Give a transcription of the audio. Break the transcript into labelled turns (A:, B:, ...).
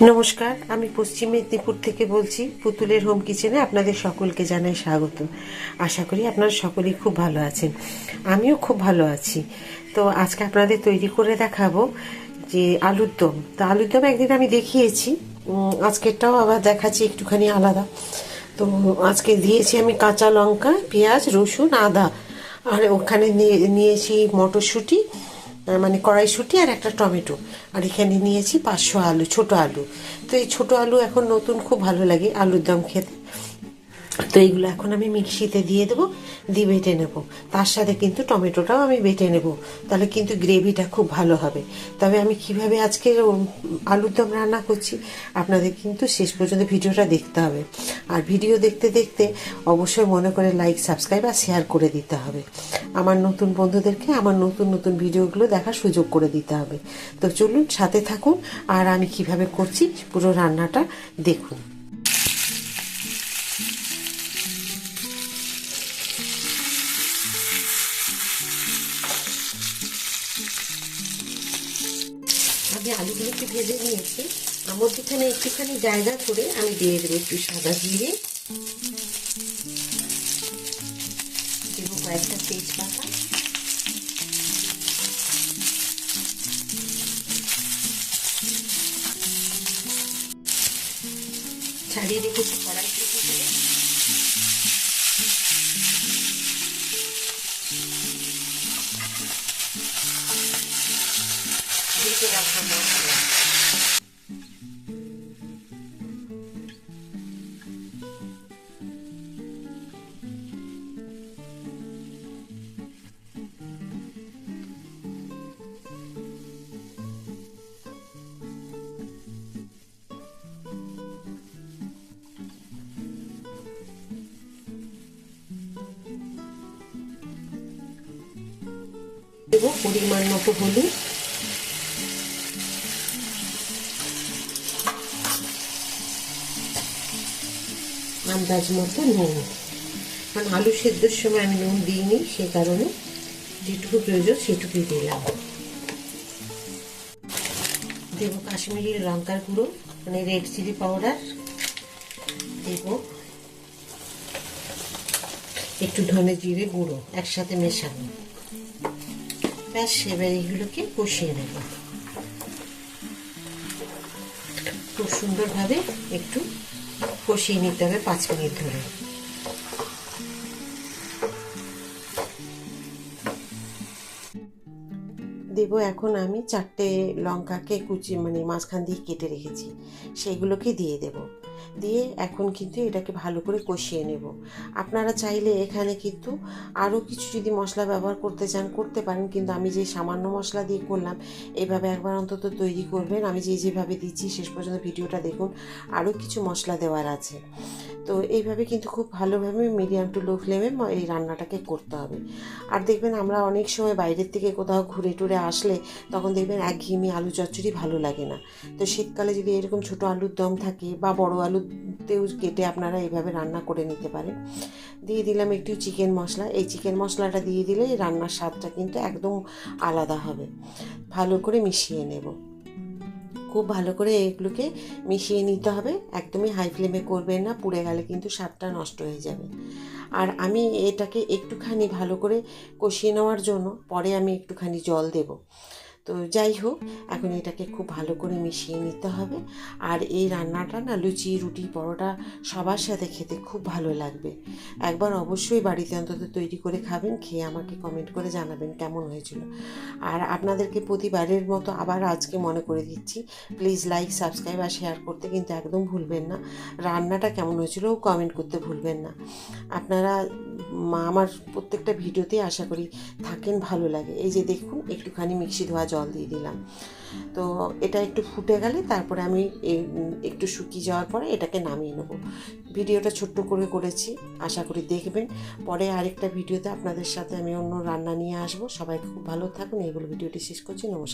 A: নমস্কার, আমি পশ্চিম মেদিনীপুর থেকে বলছি। পুতুলের হোম কিচেনে আপনাদের সকলকে জানাই স্বাগত। আশা করি আপনারা সকলেই খুব ভালো আছেন, আমিও খুব ভালো আছি। তো আজকে আপনাদের তৈরি করে দেখাবো যে আলুর দম। তো আলুর দম একদিন আমি দেখিয়েছি, আজকেরটাও আবার দেখাচ্ছি একটুখানি আলাদা। তো আজকে দিয়েছি আমি কাঁচা লঙ্কা, পেঁয়াজ, রসুন, আদা, আর ওখানে নিয়েছি মটরশুঁটি, মানে কড়াইশুঁটি, আর একটা টমেটো। আর এখানে নিয়েছি 500 আলু, ছোট আলু। তো এই ছোট আলু এখন নতুন খুব ভালো লাগে আলুর দম খেতে। তো এইগুলো এখন আমি মিক্সিতে দিয়ে দেবো, দিয়ে বেটে নেব। তার সাথে কিন্তু টমেটোটাও আমি বেটে নেব, তাহলে কিন্তু গ্রেভিটা খুব ভালো হবে। তবে আমি কিভাবে আজকে আলুর দম রান্না করছি আপনাদের কিন্তু শেষ পর্যন্ত ভিডিওটা দেখতে হবে। আর ভিডিও দেখতে দেখতে অবশ্যই মনে করে লাইক, সাবস্ক্রাইব আর শেয়ার করে দিতে হবে। আমার নতুন বন্ধুদেরকে আমার নতুন নতুন ভিডিওগুলো দেখার সুযোগ করে দিতে হবে। তো চলুন সাথে থাকুন, আর আমি কিভাবে করছি পুরো রান্নাটা দেখুন। আমি আলুগুলোকে ভেজে নিয়েছি। আমার এখানে একটুখানি জায়গা করে আমি দিয়ে দেবো একটু সাদা জিরে, দেবো কয়েকটা তেজপাতা, ছাড়িয়ে রেখেছি কড়াই থেকে, ভেজে রাখা মশলা। দেবো পরিমাণ মতো হলুদ, আন্দাজ মতো নুন। কারণ আলু সেদ্ধর সময় আমি নুন দিইনি, সে কারণে যেটুকু প্রয়োজন সেটুকুই দিলাম। দেব কাশ্মীরি লঙ্কার গুঁড়ো, মানে রেড চিলি পাউডার, দেব একটু ধনে জিরে গুঁড়ো একসাথে মেশানো। ব্যাস, এবার এইগুলোকে কষিয়ে নেব খুব সুন্দরভাবে। একটু কষিয়ে নিতে হবে 5 মিনিট ধরে। দেব এখন আমি 4টে লঙ্কাকে কুচি, মানে মাঝখান দিয়ে কেটে রেখেছি, সেইগুলোকে দিয়ে দেব। দিয়ে এখন কিন্তু এটাকে ভালো করে কষিয়ে নেব। আপনারা চাইলে এখানে কিন্তু আরও কিছু যদি মশলা ব্যবহার করতে চান করতে পারেন, কিন্তু আমি যে সামান্য মশলা দিয়ে করলাম, এইভাবে একবার অন্তত তৈরি করবেন। আমি যেভাবে দিচ্ছি শেষ পর্যন্ত ভিডিওটা দেখুন, আরও কিছু মশলা দেওয়ার আছে। তো এইভাবে কিন্তু খুব ভালোভাবে মিডিয়াম টু লো ফ্লেমে এই রান্নাটাকে করতে হবে। আর দেখবেন আমরা অনেক সময় বাইরের থেকে কোথাও ঘুরে টুরে আসলে তখন দেখবেন একঘেয়েমি আলু চচ্চড়ি ভালো লাগে না। তো শীতকালে যদি এরকম ছোটো আলুর দম থাকে বা বড় আলুতেও কেটে আপনারা এইভাবে রান্না করে নিতে পারেন। দিয়ে দিলাম একটু চিকেন মশলা। এই চিকেন মশলাটা দিয়ে দিলে রান্নার স্বাদটা কিন্তু একদম আলাদা হবে। ভালো করে মিশিয়ে নেব, খুব ভালো করে এগুলোকে মিশিয়ে নিতে হবে। একদমই হাই ফ্লেমে করবেন না, পুড়ে গেলে কিন্তু স্বাদটা নষ্ট হয়ে যাবে। আর আমি এটাকে একটুখানি ভালো করে কষিয়ে নেওয়ার জন্য পরে আমি একটুখানি জল দেব। তো যাই হোক, এখন এটাকে খুব ভালো করে মিশিয়ে নিতে হবে। আর এই রান্নাটা না লুচি, রুটি, পরোটা সবার সাথে খেতে খুব ভালো লাগবে। একবার অবশ্যই বাড়িতে অন্তত তৈরি করে খাবেন, খেয়ে আমাকে কমেন্ট করে জানাবেন কেমন হয়েছিল। আর আপনাদেরকে প্রতিবারের মতো আবার আজকে মনে করে দিচ্ছি, প্লিজ লাইক, সাবস্ক্রাইব আর শেয়ার করতে কিন্তু একদম ভুলবেন না। রান্নাটা কেমন হয়েছিল কমেন্ট করতে ভুলবেন না। আপনারা আমার প্রত্যেকটা ভিডিওতেই আশা করি থাকেন, ভালো লাগে। এই যে দেখুন, একটুখানি মিক্সি ধোয়া জল দিয়ে দিলাম। তো এটা একটু ফুটে গেলে তারপরে আমি একটু শুকিয়ে যাওয়ার পরে এটাকে নামিয়ে নেব। ভিডিওটা ছোট্ট করে করেছি, আশা করি দেখবেন। পরে আরেকটা ভিডিওতে আপনাদের সাথে আমি অন্য রান্না নিয়ে আসবো। সবাই খুব ভালো থাকুন। এইগুলো ভিডিওটি শেষ করছি। নমস্কার।